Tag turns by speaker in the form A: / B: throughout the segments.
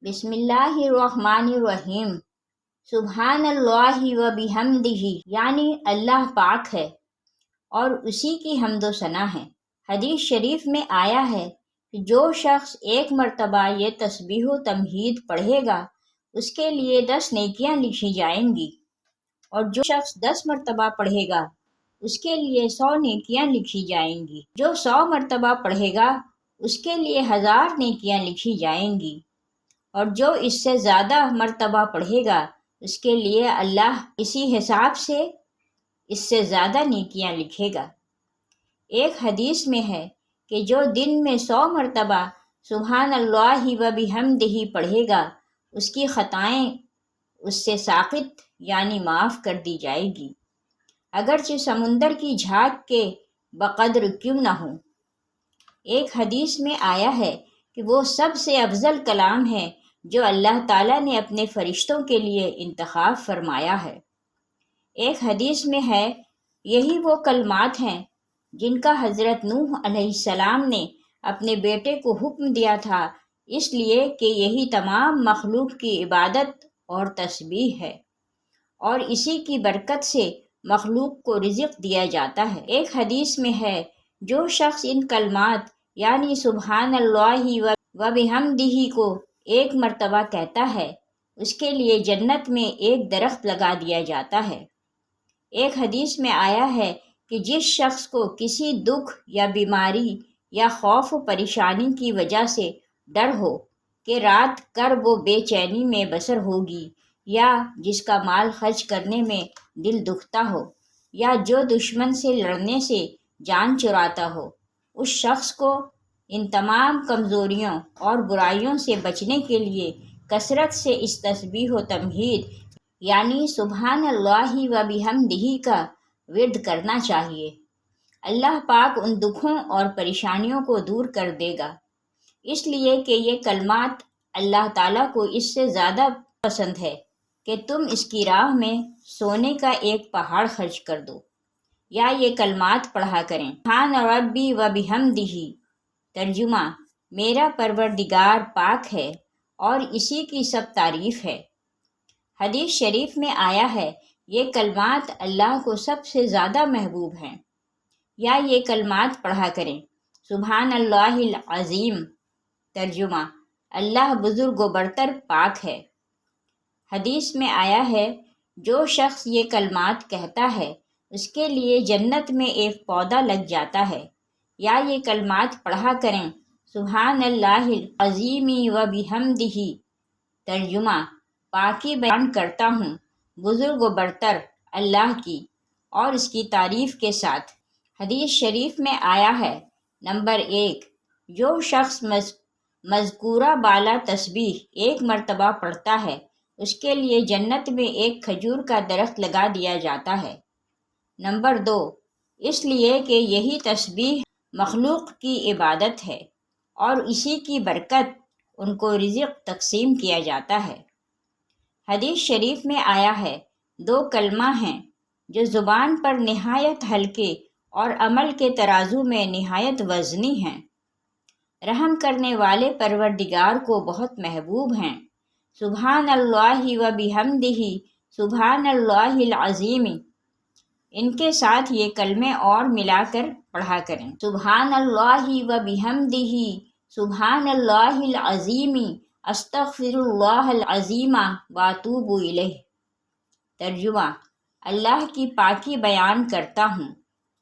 A: بسم اللہ الرحمن الرحیم۔ سبحان اللہ و بحمدہ، یعنی اللہ پاک ہے اور اسی کی حمد و ثنا ہے۔ حدیث شریف میں آیا ہے کہ جو شخص ایک مرتبہ یہ تسبیح و تمہید پڑھے گا اس کے لیے 10 نیکیاں لکھی جائیں گی، اور جو شخص 10 مرتبہ پڑھے گا اس کے لیے 100 نیکیاں لکھی جائیں گی۔ جو 100 مرتبہ پڑھے گا اس کے لیے 1000 نیکیاں لکھی جائیں گی، اور جو اس سے زیادہ مرتبہ پڑھے گا اس کے لیے اللہ اسی حساب سے اس سے زیادہ نیکیاں لکھے گا۔ ایک حدیث میں ہے کہ جو دن میں 100 مرتبہ سبحان اللہ و بحمدہ پڑھے گا اس کی خطائیں اس سے ساقط یعنی معاف کر دی جائے گی، اگرچہ سمندر کی جھاگ کے بقدر کیوں نہ ہو۔ ایک حدیث میں آیا ہے کہ وہ سب سے افضل کلام ہے جو اللہ تعالیٰ نے اپنے فرشتوں کے لیے انتخاب فرمایا ہے۔ ایک حدیث میں ہے یہی وہ کلمات ہیں جن کا حضرت نوح علیہ السلام نے اپنے بیٹے کو حکم دیا تھا، اس لیے کہ یہی تمام مخلوق کی عبادت اور تسبیح ہے، اور اسی کی برکت سے مخلوق کو رزق دیا جاتا ہے۔ ایک حدیث میں ہے جو شخص ان کلمات یعنی سبحان اللہ و بحمدہ کو ایک مرتبہ کہتا ہے اس کے لیے جنت میں ایک درخت لگا دیا جاتا ہے۔ ایک حدیث میں آیا ہے کہ جس شخص کو کسی دکھ یا بیماری یا خوف و پریشانی کی وجہ سے ڈر ہو کہ رات کرب و بے چینی میں بسر ہوگی، یا جس کا مال خرچ کرنے میں دل دکھتا ہو، یا جو دشمن سے لڑنے سے جان چراتا ہو، اس شخص کو ان تمام کمزوریوں اور برائیوں سے بچنے کے لیے کثرت سے اس تسبیح و تمہید یعنی سبحان اللہ و بحمدہ کا ورد کرنا چاہیے۔ اللہ پاک ان دکھوں اور پریشانیوں کو دور کر دے گا، اس لیے کہ یہ کلمات اللہ تعالیٰ کو اس سے زیادہ پسند ہے کہ تم اس کی راہ میں سونے کا ایک پہاڑ خرچ کر دو، یا یہ کلمات پڑھا کریں۔ سبحان ربی و بحمدہ، ترجمہ: میرا پروردگار پاک ہے اور اسی کی سب تعریف ہے۔ حدیث شریف میں آیا ہے یہ کلمات اللہ کو سب سے زیادہ محبوب ہیں، یا یہ کلمات پڑھا کریں۔ سبحان اللہ العظیم، ترجمہ: اللہ بزرگ و برتر پاک ہے۔ حدیث میں آیا ہے جو شخص یہ کلمات کہتا ہے اس کے لیے جنت میں ایک پودا لگ جاتا ہے، یا یہ کلمات پڑھا کریں۔ سبحان اللہ العظیم و بحمدہ، ترجمہ: پاکی بیان کرتا ہوں بزرگ و برتر اللہ کی اور اس کی تعریف کے ساتھ۔ حدیث شریف میں آیا ہے نمبر 1، جو شخص مذکورہ بالا تسبیح ایک مرتبہ پڑھتا ہے اس کے لیے جنت میں ایک کھجور کا درخت لگا دیا جاتا ہے۔ نمبر 2، اس لیے کہ یہی تسبیح مخلوق کی عبادت ہے اور اسی کی برکت ان کو رزق تقسیم کیا جاتا ہے۔ حدیث شریف میں آیا ہے 2 کلمہ ہیں جو زبان پر نہایت ہلکے اور عمل کے ترازو میں نہایت وزنی ہیں، رحم کرنے والے پروردگار کو بہت محبوب ہیں۔ سبحان اللہ و بحمدہ، سبحان اللہ العظیم۔ ان کے ساتھ یہ کلمے اور ملا کر پڑھا کریں۔ سبحان اللہ و بحمدہ، سبحان اللہ العظیم، استغفر اللہ العظیم و اتوب الیہ، ترجمہ: اللہ کی پاکی بیان کرتا ہوں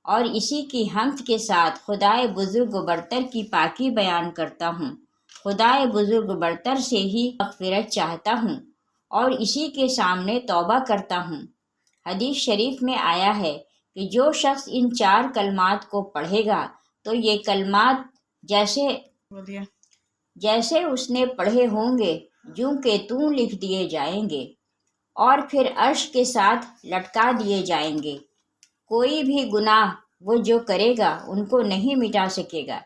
A: اور اسی کی حمد کے ساتھ خدائے بزرگ و برتر کی پاکی بیان کرتا ہوں، خدائے بزرگ و برتر سے ہی مغفرت چاہتا ہوں اور اسی کے سامنے توبہ کرتا ہوں۔ حدیث شریف میں آیا ہے کہ جو شخص ان 4 کلمات کو پڑھے گا تو یہ کلمات جیسے اس نے پڑھے ہوں گے جوں کہ توں لکھ دیے جائیں گے اور پھر عرش کے ساتھ لٹکا دیے جائیں گے۔ کوئی بھی گناہ وہ جو کرے گا ان کو نہیں مٹا سکے گا،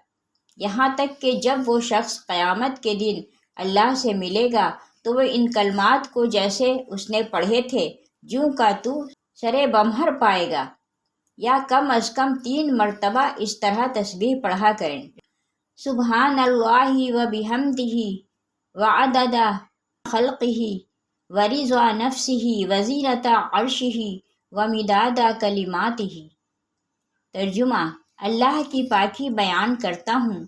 A: یہاں تک کہ جب وہ شخص قیامت کے دن اللہ سے ملے گا تو وہ ان کلمات کو جیسے اس نے پڑھے تھے جوں کا تو سرے بمہر پائے گا، یا کم از کم 3 مرتبہ اس طرح تسبیح پڑھا کریں۔ سبحان اللہ و بحمدہ وعدد خلقہ ورضا نفسہ وزینۃ عرشہ ومداد کلماتہ۔ ترجمہ: اللہ کی پاکی بیان کرتا ہوں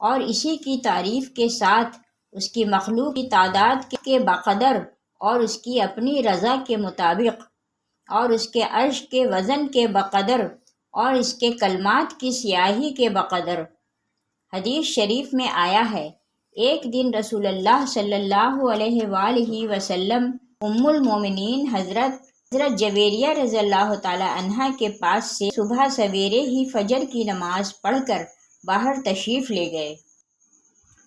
A: اور اسی کی تعریف کے ساتھ اس کی مخلوق کی تعداد کے بقدر اور اس کی اپنی رضا کے مطابق اور اس کے عرش کے وزن کے بقدر اور اس کے کلمات کی سیاہی کے بقدر۔ حدیث شریف میں آیا ہے، ایک دن رسول اللہ صلی اللہ علیہ وآلہ وسلم ام المومنین حضرت جویریہ رضی اللہ تعالی عنہا کے پاس سے صبح سویرے ہی فجر کی نماز پڑھ کر باہر تشریف لے گئے۔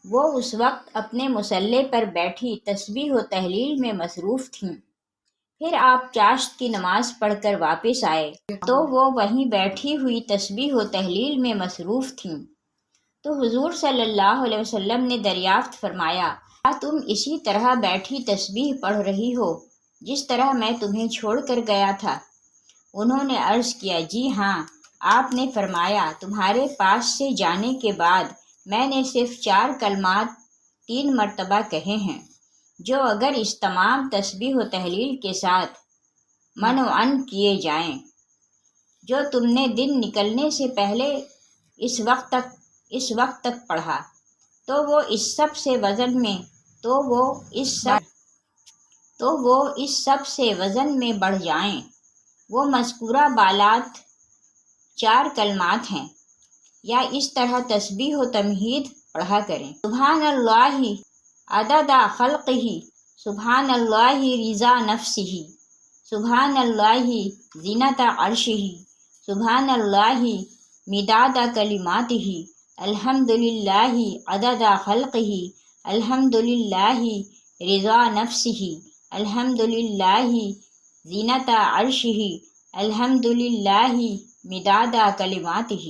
A: وہ اس وقت اپنے مصلے پر بیٹھی تسبیح و تہلیل میں مصروف تھیں۔ پھر آپ چاشت کی نماز پڑھ کر واپس آئے تو وہ وہیں بیٹھی ہوئی تسبیح و تہلیل میں مصروف تھیں۔ تو حضور صلی اللہ علیہ وسلم نے دریافت فرمایا، کیا تم اسی طرح بیٹھی تسبیح پڑھ رہی ہو جس طرح میں تمہیں چھوڑ کر گیا تھا؟ انہوں نے عرض کیا، جی ہاں۔ آپ نے فرمایا، تمہارے پاس سے جانے کے بعد میں نے صرف 4 کلمات 3 مرتبہ کہے ہیں، جو اگر اس تمام تسبیح و تہلیل کے ساتھ منعن کیے جائیں، جو تم نے دن نکلنے سے پہلے اس وقت تک پڑھا، تو وہ اس سب سے وزن میں بڑھ جائیں۔ وہ مذکورہ بالات 4 کلمات ہیں، یا اس طرح تسبیح و تمہید پڑھا کریں: سبحان اللہ عدد خلقہ، سبحان اللہ رضا نفسہ، سبحان اللہ زینت عرشہ، سبحان اللہ مداد کلماتہ، الحمد للہ عدد خلقہ، الحمد للہ رضا نفسہ، الحمد للہ زینت عرشہ، الحمد للہ مداد کلماتہ،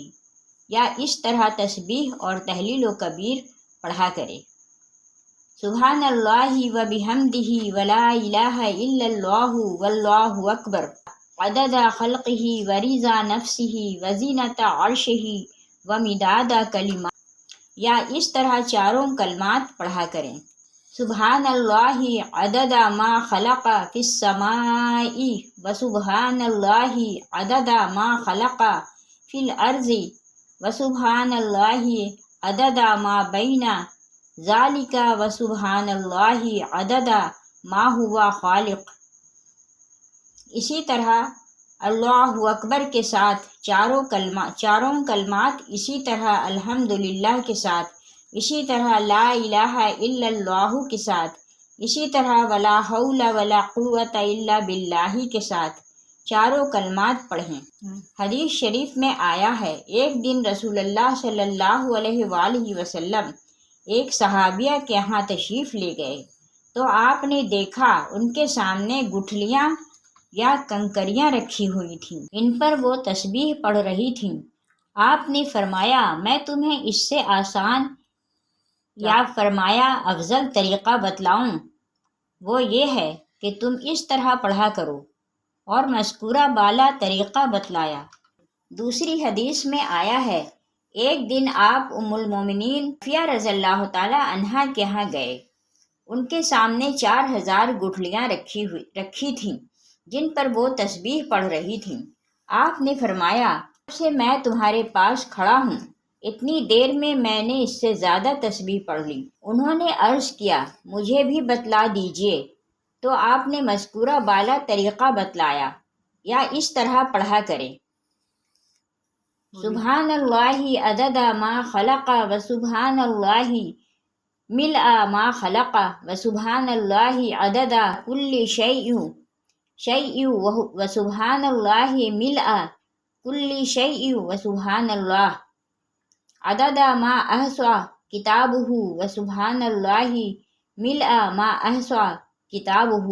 A: یا اس طرح تسبیح اور تہلیل و کبیر پڑھا کرے: سبحان اللہ و بحمدہ ولا الہ الا اللہ واللہ اکبر، عدد خلقہ ورضا نفسہ وزینۃ عرشہ ومداد کلماتہ، یا اس طرح 4 کلمات پڑھا کریں: سبحان اللہ عدد ما خلق فی السماء وسبحان اللہ عدد ما خلق فی الارض وسبحان اللہ عدد ما بین ذالک وسبحان اللہ عدد ما هو خالق۔ اسی طرح اللہ اکبر کے ساتھ 4 کلمات، اسی طرح الحمد للہ کے ساتھ، اسی طرح لا الہ الا اللہ کے ساتھ، اسی طرح ولا حول ولا قوت الا باللہ کے ساتھ 4 کلمات پڑھیں۔ حدیث شریف میں آیا ہے، ایک دن رسول اللہ صلی اللہ علیہ وآلہ وسلم ایک صحابیہ کے ہاں تشریف لے گئے تو آپ نے دیکھا ان کے سامنے گٹھلیاں یا کنکریاں رکھی ہوئی تھیں، ان پر وہ تسبیح پڑھ رہی تھیں۔ آپ نے فرمایا، میں تمہیں اس سے آسان یا فرمایا افضل طریقہ بتلاؤں؟ وہ یہ ہے کہ تم اس طرح پڑھا کرو، اور مذکورہ بالا طریقہ بتلایا۔ دوسری حدیث میں آیا ہے، ایک دن آپ ام المومنین صفیہ رضی اللہ تعالی عنہا کے ہاں گئے۔ ان کے سامنے 4000 گٹھلیاں رکھی تھیں جن پر وہ تسبیح پڑھ رہی تھیں۔ آپ نے فرمایا، جب سے میں تمہارے پاس کھڑا ہوں اتنی دیر میں نے اس سے زیادہ تسبیح پڑھ لی۔ انہوں نے عرض کیا، مجھے بھی بتلا دیجئے۔ تو آپ نے مذکورہ بالا طریقہ بتلایا، یا اس طرح پڑھا کرے: سبحان اللہ عدد ما خلق وسبحان اللہ ملء ما خلق وسبحان اللہ عدد کل شیء وسبحان اللہ ملء کل شیء وسبحان اللہ عدد ما احصى کتابہ وسبحان اللہ ملء ما احصى کتابہ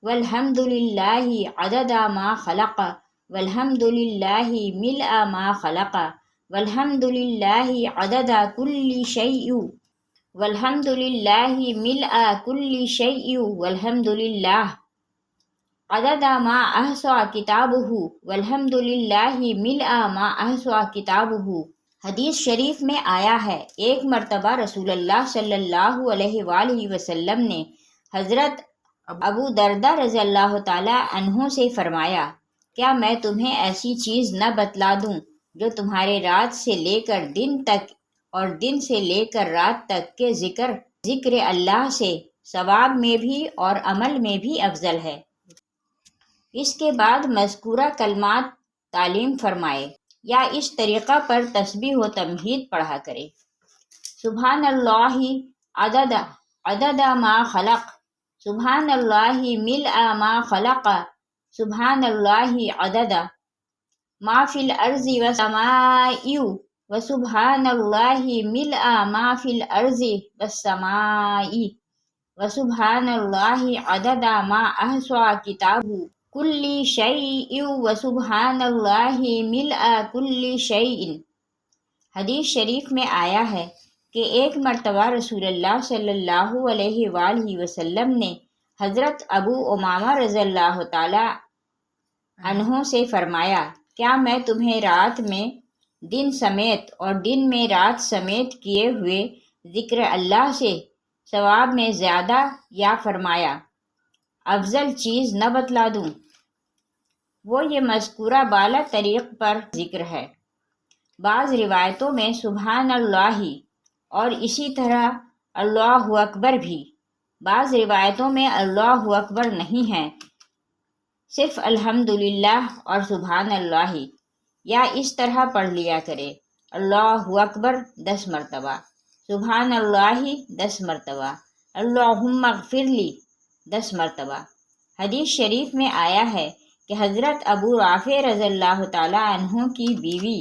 A: والحمد للہ عدد ما خلق والحمد للہ ملء ما خلق والحمد للہ عدد کل شیء والحمد للہ ملء کل شیء والحمد للہ عدد ما احصى کتابہ والحمد للہ ملء ما احصى کتابہ۔ حدیث شریف میں آیا ہے، ایک مرتبہ رسول اللہ صلی اللہ علیہ وآلہ وسلم نے حضرت ابو دردہ رضی اللہ تعالیٰ عنہ سے فرمایا، کیا میں تمہیں ایسی چیز نہ بتلا دوں جو تمہارے رات سے لے کر دن تک اور دن سے لے کر رات تک کے ذکر اللہ سے ثواب میں بھی اور عمل میں بھی افضل ہے۔ اس کے بعد مذکورہ کلمات تعلیم فرمائے یا اس طریقہ پر تسبیح و تمہید پڑھا کرے۔ سبحان اللہ عدد ما خلق، سبحان اللہ ملء ما خلق، سبحان اللہ عدد ما فی الارض والسماء، وسبحان اللہ ملء ما فی الارض والسماء، وسبحان اللہ عدد ما احصى کتابہ کل شیء، وسبحان اللہ ملء کل شیء۔ حدیث شریف میں آیا ہے کہ ایک مرتبہ رسول اللہ صلی اللہ علیہ وآلہ وسلم نے حضرت ابو امامہ رضی اللہ تعالی عنہ سے فرمایا، کیا میں تمہیں رات میں دن سمیت اور دن میں رات سمیت کیے ہوئے ذکر اللہ سے ثواب میں زیادہ یا فرمایا افضل چیز نہ بتلا دوں؟ وہ یہ مذکورہ بالا طریق پر ذکر ہے۔ بعض روایتوں میں سبحان اللہ اور اسی طرح اللہ اکبر بھی، بعض روایتوں میں اللہ اکبر نہیں ہے، صرف الحمدللہ اور سبحان اللہ، یا اس طرح پڑھ لیا کرے، اللہ اکبر 10 مرتبہ، سبحان اللہ 10 مرتبہ، اللہم اغفر لی 10 مرتبہ۔ حدیث شریف میں آیا ہے کہ حضرت ابو رافع رضی اللہ تعالی عنہ کی بیوی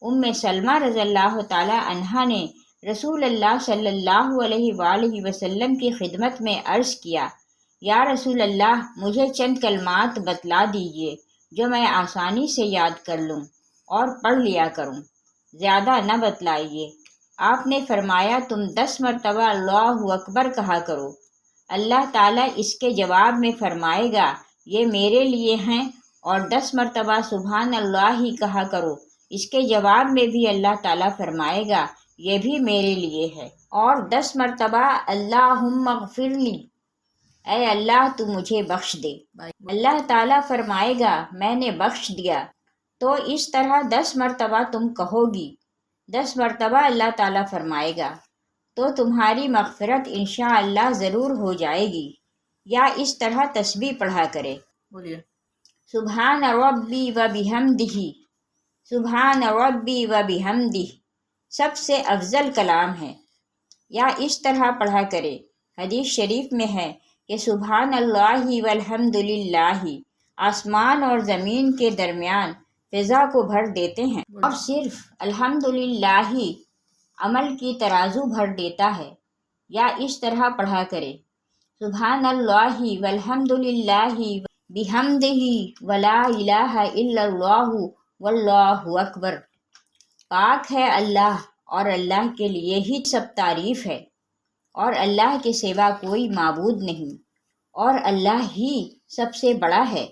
A: ام سلمہ رضی اللہ تعالی عنہا نے رسول اللہ صلی اللہ علیہ وآلہ وسلم کی خدمت میں عرض کیا، یا رسول اللہ، مجھے چند کلمات بتلا دیجیے جو میں آسانی سے یاد کر لوں اور پڑھ لیا کروں، زیادہ نہ بتلائیے۔ آپ نے فرمایا، تم 10 مرتبہ اللہ اکبر کہا کرو، اللہ تعالیٰ اس کے جواب میں فرمائے گا یہ میرے لیے ہیں، اور 10 مرتبہ سبحان اللہ کہا کرو، اس کے جواب میں بھی اللہ تعالیٰ فرمائے گا یہ بھی میرے لیے ہے، اور 10 مرتبہ اللہم اغفر لی، اے اللہ تو مجھے بخش دے، اللہ تعالیٰ فرمائے گا میں نے بخش دیا۔ تو اس طرح 10 مرتبہ تم کہو گی، 10 مرتبہ اللہ تعالیٰ فرمائے گا تو تمہاری مغفرت انشاءاللہ ضرور ہو جائے گی۔ یا اس طرح تسبیح پڑھا کرے، بولیے، سبحان ربی و بحمدہ، سبحان ربی و بحمدہ سب سے افضل کلام ہے، یا اس طرح پڑھا کرے۔ حدیث شریف میں ہے کہ سبحان اللہ والحمد للہ آسمان اور زمین کے درمیان فضا کو بھر دیتے ہیں، اور صرف الحمدللہ عمل کی ترازو بھر دیتا ہے۔ یا اس طرح پڑھا کرے، سبحان اللہ والحمد للہ بحمدہ ولا الہ الا اللہ واللہ اکبر۔ پاک ہے اللہ، اور اللہ کے لیے ہی سب تعریف ہے، اور اللہ کے سوا کوئی معبود نہیں، اور اللہ ہی سب سے بڑا ہے۔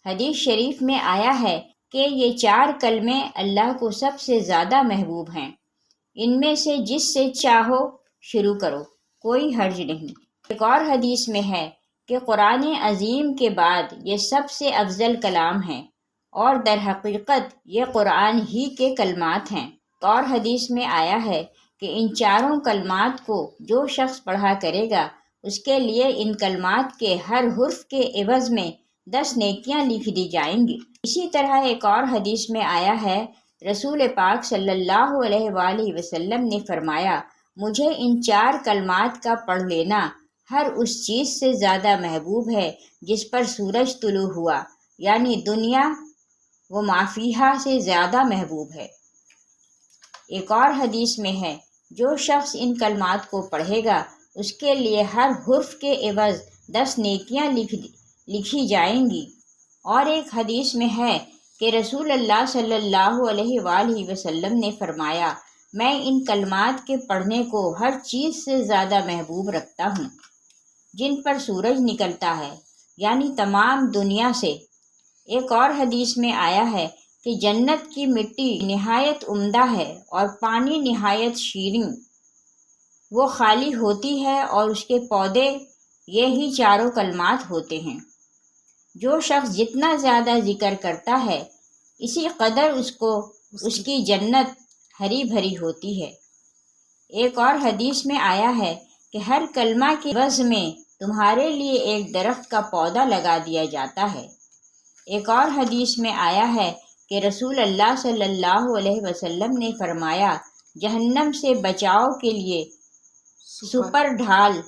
A: حدیث شریف میں آیا ہے کہ یہ 4 کلمے اللہ کو سب سے زیادہ محبوب ہیں، ان میں سے جس سے چاہو شروع کرو، کوئی حرج نہیں۔ ایک اور حدیث میں ہے کہ قرآن عظیم کے بعد یہ سب سے افضل کلام ہیں، اور در حقیقت یہ قرآن ہی کے کلمات ہیں۔ اور حدیث میں آیا ہے کہ ان 4 کلمات کو جو شخص پڑھا کرے گا اس کے لیے ان کلمات کے ہر حرف کے عوض میں 10 نیکیاں لکھ دی جائیں گی۔ اسی طرح ایک اور حدیث میں آیا ہے، رسول پاک صلی اللہ علیہ وآلہ وسلم نے فرمایا، مجھے ان 4 کلمات کا پڑھ لینا ہر اس چیز سے زیادہ محبوب ہے جس پر سورج طلوع ہوا، یعنی دنیا و ما فیہا سے زیادہ محبوب ہے۔ ایک اور حدیث میں ہے، جو شخص ان کلمات کو پڑھے گا اس کے لیے ہر حرف کے عوض 10 نیکیاں لکھی جائیں گی۔ اور ایک حدیث میں ہے کہ رسول اللہ صلی اللہ علیہ وآلہ وسلم نے فرمایا، میں ان کلمات کے پڑھنے کو ہر چیز سے زیادہ محبوب رکھتا ہوں جن پر سورج نکلتا ہے، یعنی تمام دنیا سے۔ ایک اور حدیث میں آیا ہے کہ جنت کی مٹی نہایت عمدہ ہے اور پانی نہایت شیریں، وہ خالی ہوتی ہے اور اس کے پودے یہی چاروں کلمات ہوتے ہیں۔ جو شخص جتنا زیادہ ذکر کرتا ہے اسی قدر اس کی جنت ہری بھری ہوتی ہے۔ ایک اور حدیث میں آیا ہے کہ ہر کلمہ کے عوض میں تمہارے لیے ایک درخت کا پودا لگا دیا جاتا ہے۔ ایک اور حدیث میں آیا ہے کہ رسول اللہ صلی اللہ علیہ وسلم نے فرمایا، جہنم سے بچاؤ کے لیے سپر ڈھال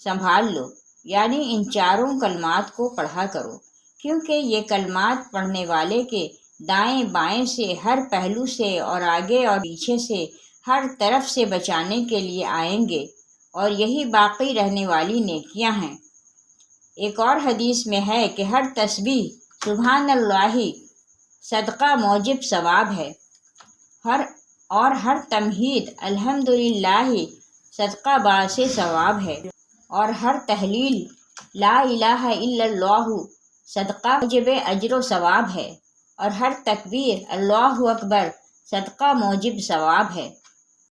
A: سنبھال لو، یعنی ان چاروں کلمات کو پڑھا کرو، کیونکہ یہ کلمات پڑھنے والے کے دائیں بائیں سے، ہر پہلو سے اور آگے اور پیچھے سے، ہر طرف سے بچانے کے لیے آئیں گے، اور یہی باقی رہنے والی نیکیاں ہیں۔ ایک اور حدیث میں ہے کہ ہر تسبیح سبحان اللہ صدقہ موجب ثواب ہے، ہر تمہید الحمدللہ صدقہ باعث ثواب ہے، اور ہر تحلیل لا الہ الا اللہ صدقہ موجب اجر و ثواب ہے، اور ہر تکبیر اللہ اکبر صدقہ موجب ثواب ہے۔